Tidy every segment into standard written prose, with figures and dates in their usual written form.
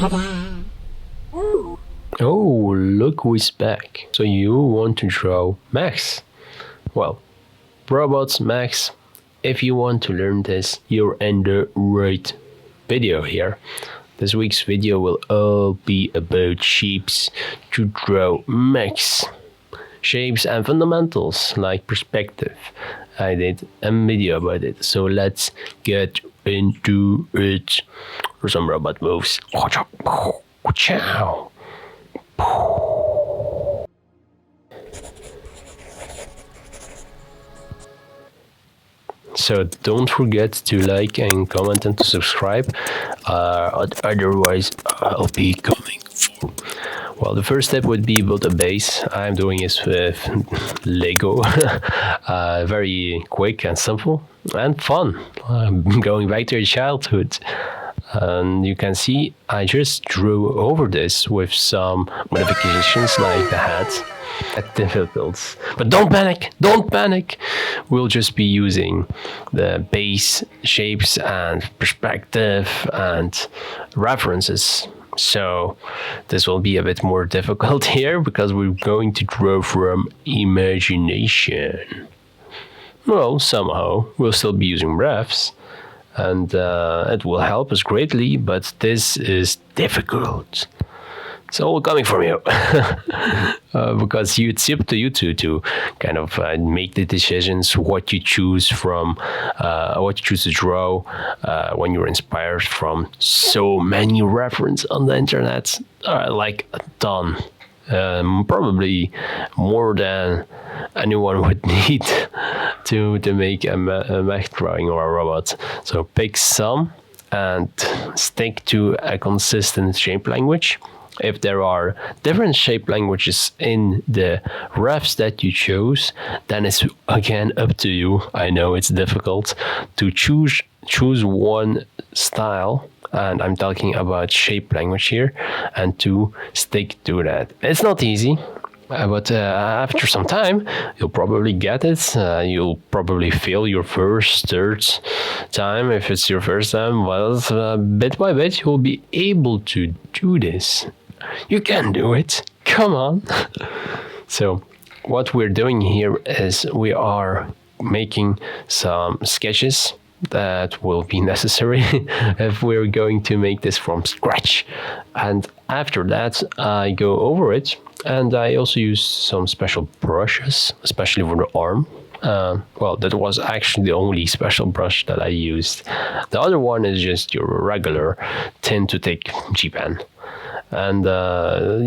Oh, look who is back. So you want to draw mechs? Well, robots, mechs. If you want to learn this, you're in the right video here. This week's video will all be about shapes to draw mechs. Shapes and fundamentals like perspective. I did a video about it, so let's get into it. Some robot moves. Ciao. So don't forget to like and comment and to subscribe, otherwise I'll be coming for. Well, the first step would be build a base. I'm doing this with Lego. Very quick and simple and fun. I'm going back to childhood. And you can see I just drew over this with some modifications like the hat. That's difficult. But don't panic. We'll just be using the base shapes and perspective and references. So this will be a bit more difficult here because we're going to draw from imagination. Well, somehow we'll still be using refs, and it will help us greatly, but this is difficult. It's all coming from you. Because it's up to you to kind of make the decisions what you choose from, what you choose to draw when you're inspired from so many references on the internet, like a ton. Probably more than anyone would need to make a mech drawing or a robot. So pick some and stick to a consistent shape language. If there are different shape languages in the refs that you chose, then it's again up to you. I know it's difficult to choose one style, and I'm talking about shape language here, and to stick to that. It's not easy, but after some time, you'll probably get it. You'll probably fail your first, third time. If it's your first time, well, bit by bit, you'll be able to do this. You can do it. Come on. So what we're doing here is we are making some sketches that will be necessary if we're going to make this from scratch. And after that, I go over it, and I also use some special brushes, especially for the arm. Well, that was actually the only special brush that I used. The other one is just your regular thin to thick G-pen. And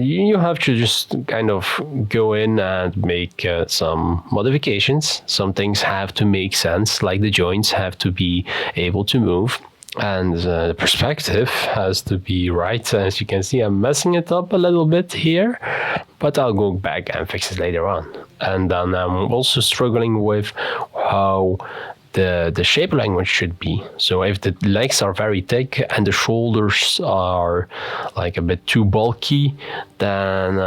you have to just kind of go in and make some modifications. Some things have to make sense, like the joints have to be able to move. And the perspective has to be right. As you can see, I'm messing it up a little bit here, but I'll go back and fix it later on. And then I'm also struggling with how the shape language should be. So if the legs are very thick and the shoulders are like a bit too bulky, then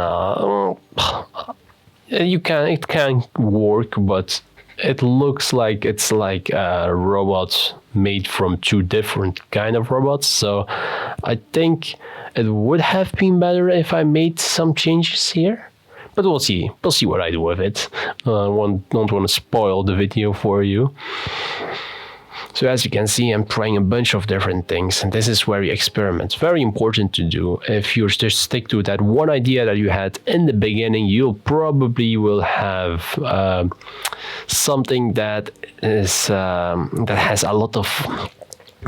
it can work, but it looks like it's like a robot made from two different kind of robots. So I think it would have been better if I made some changes here. But we'll see. We'll see what I do with it. Don't want to spoil the video for you. So as you can see, I'm trying a bunch of different things, and this is where you experiment. Very important to do. If you just stick to that one idea that you had in the beginning, you'll probably will have something that is that has a lot of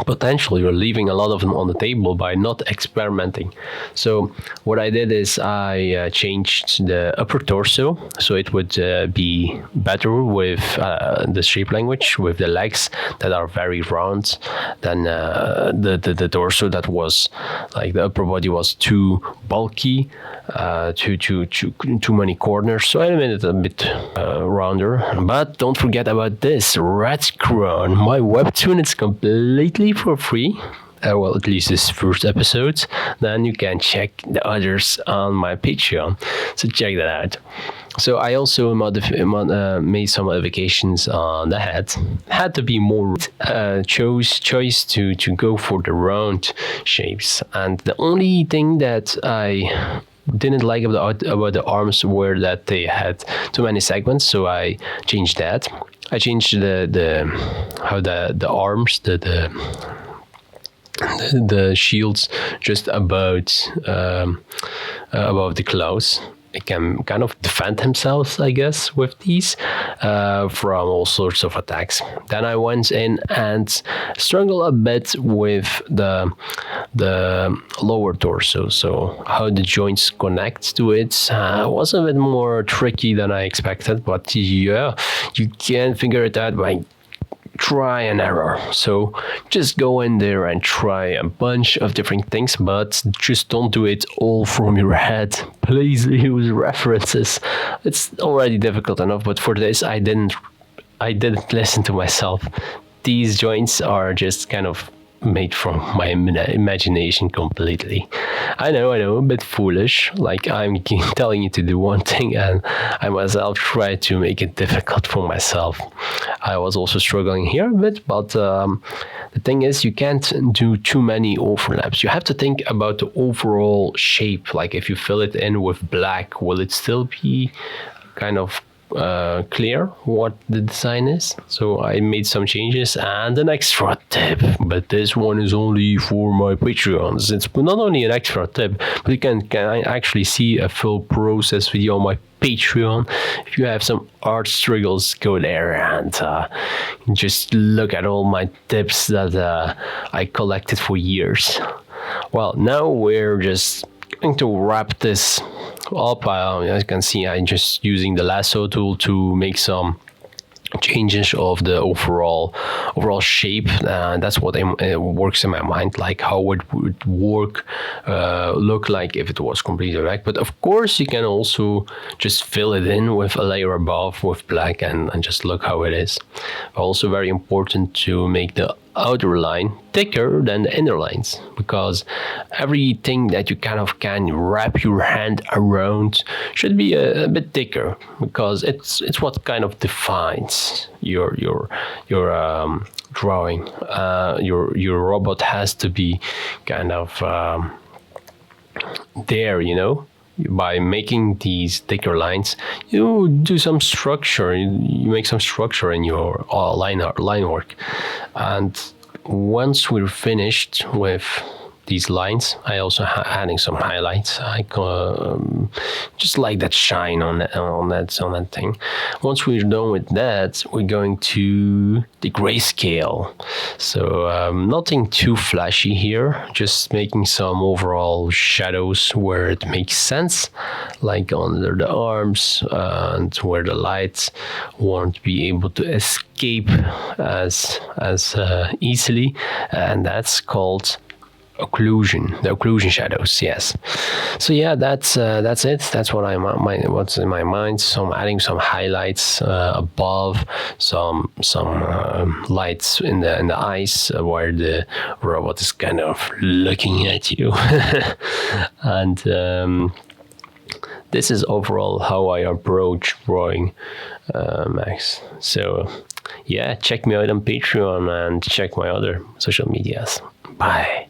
potential. You're leaving a lot of them on the table by not experimenting. So what I did is I changed the upper torso so it would be better with the shape language, with the legs that are very round than the torso that was like the upper body was too bulky, too many corners. So I made it a bit rounder. But don't forget about this rat crown. My webtoon is completely for free. Well, at least this first episode. Then you can check the others on my Patreon. So check that out. So I also made some modifications on the head. Had to be more choice to go for the round shapes. And the only thing that I didn't like about the arms were that they had too many segments. So I changed that. I changed the how the arms the shields just above the claws. It can kind of defend himself, I guess, with these from all sorts of attacks. Then I went in and struggled a bit with the lower torso, so how the joints connect to it was a bit more tricky than I expected. But yeah, you can figure it out by try and error. So just go in there and try a bunch of different things, but just don't do it all from your head. Please use references. It's already difficult enough, but for this I didn't listen to myself. These joints are just kind of made from my imagination completely. I know, a bit foolish. Like I'm telling you to do one thing, and I myself try to make it difficult for myself. I was also struggling here a bit, but the thing is, you can't do too many overlaps. You have to think about the overall shape. Like if you fill it in with black, will it still be kind of clear what the design is? So I made some changes. And an extra tip, but this one is only for my Patreons. It's not only an extra tip, but you can actually see a full process video on my Patreon. If you have some art struggles, go there and just look at all my tips that I collected for years. Well, now we're just going to wrap this up. As you can see, I'm just using the lasso tool to make some changes of the overall shape. That's what works in my mind, like how it would look like if it was completely black. But of course you can also just fill it in with a layer above with black and just look how it is. Also very important to make the outer line thicker than the inner lines, because everything that you kind of can wrap your hand around should be a bit thicker, because it's what kind of defines your drawing. Your robot has to be kind of there, you know. By making these thicker lines, you do some structure. You make some structure in your line work. And once we're finished with these lines, I also adding some highlights. I just like that shine on that thing. Once we're done with that, we're going to the grayscale. So nothing too flashy here, just making some overall shadows where it makes sense, like under the arms and where the lights won't be able to escape as easily, and that's called occlusion, the occlusion shadows. Yes. So yeah, that's it. That's what what's in my mind. So I'm adding some highlights above, some lights in the eyes where the robot is kind of looking at you. And this is overall how I approach drawing Max. So yeah, check me out on Patreon and check my other social medias. Bye.